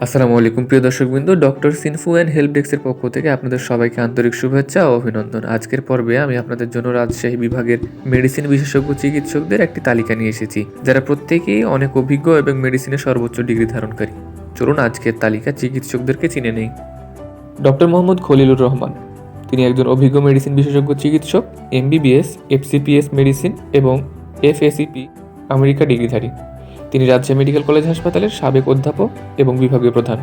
আসসালামু আলাইকুম প্রিয় দর্শকবৃন্দ, ডক্টর সিনফু অ্যান্ড হেল্প ডেস্কের পক্ষ থেকে আপনাদের সবাইকে আন্তরিক শুভেচ্ছা ও অভিনন্দন। আজকের পর্বে আমি আপনাদের জন্য রাজশাহী বিভাগের মেডিসিন বিশেষজ্ঞ চিকিৎসকদের একটি তালিকা নিয়ে এসেছি, যারা প্রত্যেকেই অনেক অভিজ্ঞ এবং মেডিসিনের সর্বোচ্চ ডিগ্রি ধারণকারী। চলুন আজকের তালিকা চিকিৎসকদেরকে চিনে নেই। ডক্টর মোহাম্মদ খলিলুর রহমান, তিনি একজন অভিজ্ঞ মেডিসিন বিশেষজ্ঞ চিকিৎসক, MBBS, FCPS মেডিসিন এবং FACP আমেরিকা ডিগ্রিধারী। তিনি রাজশাহী মেডিকেল কলেজ হাসপাতালের সাবেক অধ্যাপক এবং বিভাগীয় প্রধান।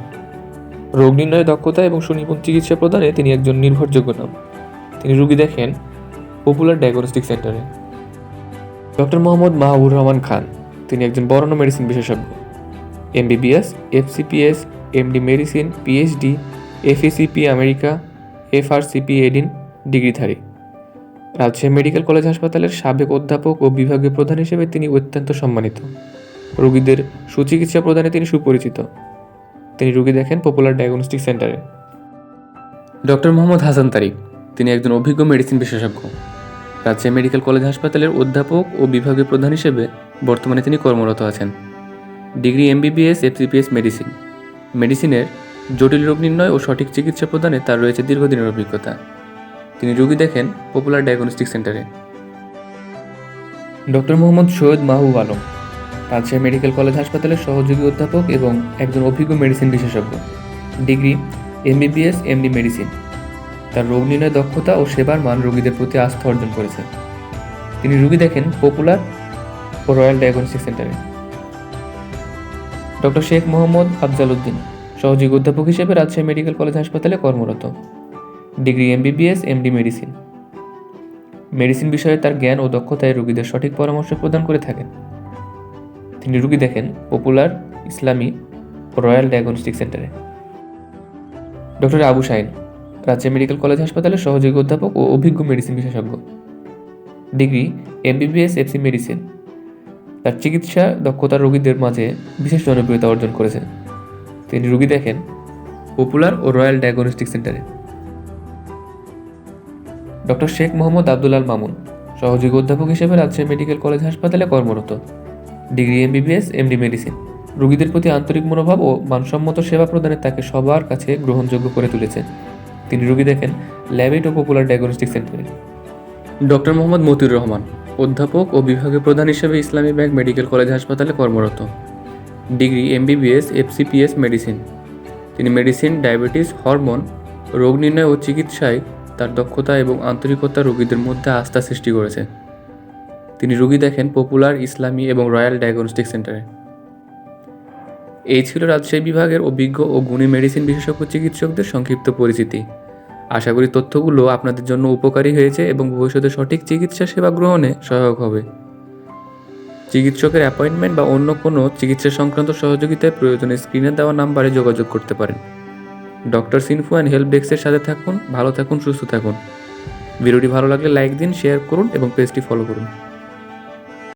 রোগ নির্ণয়ে দক্ষতা এবং সুনিপুণ চিকিৎসা প্রদানে তিনি একজন নির্ভরযোগ্য নাম। তিনি রোগী দেখেন পপুলার ডায়াগনস্টিক সেন্টারে। ডক্টর মোহাম্মদ মাহবুর রহমান খান, তিনি একজন বরেণ্য মেডিসিন বিশেষজ্ঞ, MBBS, FCPS, MD medicine, PhD, FACP America, FRCP Edin ডিগ্রিধারী। রাজশাহী মেডিকেল কলেজ হাসপাতালের সাবেক অধ্যাপক ও বিভাগীয় প্রধান হিসেবে তিনি অত্যন্ত সম্মানিত। রোগীদের সুচিকিৎসা প্রদানে তিনি সুপরিচিত। তিনি রোগী দেখেন পপুলার ডায়াগনস্টিক সেন্টারে। ডক্টর মোহাম্মদ হাসান তারিক, তিনি একজন অভিজ্ঞ মেডিসিন বিশেষজ্ঞ। রাজশাহী মেডিকেল কলেজ হাসপাতালের অধ্যাপক ও বিভাগীয় প্রধান হিসেবে বর্তমানে তিনি কর্মরত আছেন। Degree MBBS, FCPS medicine. মেডিসিনের জটিল রোগ নির্ণয় ও সঠিক চিকিৎসা প্রদানে তার রয়েছে দীর্ঘদিনের অভিজ্ঞতা। তিনি রোগী দেখেন পপুলার ডায়াগনস্টিক সেন্টারে। Doctor Mohammad Syed Mahbub Alam, Rajshahi medical college হাসপাতালের সহযোগী অধ্যাপক এবং একজন অভিজ্ঞ মেডিসিন বিশেষজ্ঞ। Degree MBBS, MD medicine. তার রোগ নির্ণয় দক্ষতা ও সেবার মান রোগীদের প্রতি আস্থা অর্জন করেছে। তিনি রোগী দেখেন পপুলার ও রয়্যাল ডায়াগনস্টিক সেন্টারে। ডক্টর শেখ মোহাম্মদ আফজাল উদ্দিন, সহযোগী অধ্যাপক হিসেবে রাজশাহী মেডিকেল কলেজ হাসপাতালে কর্মরত। Degree MBBS, MD medicine. Medicine বিষয়ে তার জ্ঞান ও দক্ষতায় রোগীদের সঠিক পরামর্শ প্রদান করে থাকেন। তিনি রোগী দেখেন পপুলার, ইসলামী ও রয়্যাল ডায়াগনস্টিক সেন্টারে। Doctor Abu Shahin, Rajshahi medical college হাসপাতালের সহযোগী অধ্যাপক ও অভিজ্ঞ মেডিসিন বিশেষজ্ঞ। Degree MBBS, FC medicine. তার চিকিৎসা দক্ষতা রোগীদের মাঝে বিশেষ জনপ্রিয়তা অর্জন করেছেন। তিনি রোগী দেখেন পপুলার ও রয়্যাল ডায়াগনস্টিক সেন্টারে। ডক্টর শেখ মোহাম্মদ আব্দুল আল মামুন, সহযোগী অধ্যাপক হিসেবে রাজশাহী মেডিকেল কলেজ হাসপাতালে কর্মরত। Degree MBBS, MD medicine. রোগীদের প্রতি আন্তরিক মনোভাব ও মানসম্মত সেবা প্রদানে তাকে সবার কাছে গ্রহণযোগ্য করে তুলেছেন। তিনি রোগী দেখেন ল্যাবেট ও পপুলার ডায়াগনস্টিক সেন্টারে। ডক্টর মোহাম্মদ মতিউর রহমান, অধ্যাপক ও বিভাগীয় প্রধান হিসেবে ইসলামী ব্যাংক মেডিকেল কলেজ হাসপাতালে কর্মরত। Degree MBBS, FCPS medicine. তিনি মেডিসিন, ডায়াবেটিস, হরমোন, রোগ নির্ণয় ও চিকিৎসায় তার দক্ষতা এবং আন্তরিকতা রোগীদের মধ্যে আস্থা সৃষ্টি করেছে। তিনি রোগী দেখেন পপুলার, ইসলামী এবং রয়্যাল ডায়াগনস্টিক সেন্টারে। এই ছিল রাজশাহী বিভাগের অভিজ্ঞ ও গুণী মেডিসিন বিশেষজ্ঞ চিকিৎসকদের সংক্ষিপ্ত পরিচিতি। আশা করি তথ্যগুলো আপনাদের জন্য উপকারী হয়েছে এবং ভবিষ্যতে সঠিক চিকিৎসা সেবা গ্রহণে সহায়ক হবে। চিকিৎসকের অ্যাপয়েন্টমেন্ট বা অন্য কোনো চিকিৎসা সংক্রান্ত সহযোগিতায় প্রয়োজনে স্ক্রিনে দেওয়া নাম্বারে যোগাযোগ করতে পারেন। ডক্টর সিনফু অ্যান্ড হেল্প ডেস্কের সাথে থাকুন, ভালো থাকুন, সুস্থ থাকুন। ভিডিওটি ভালো লাগলে লাইক দিন, শেয়ার করুন এবং পেজটি ফলো করুন।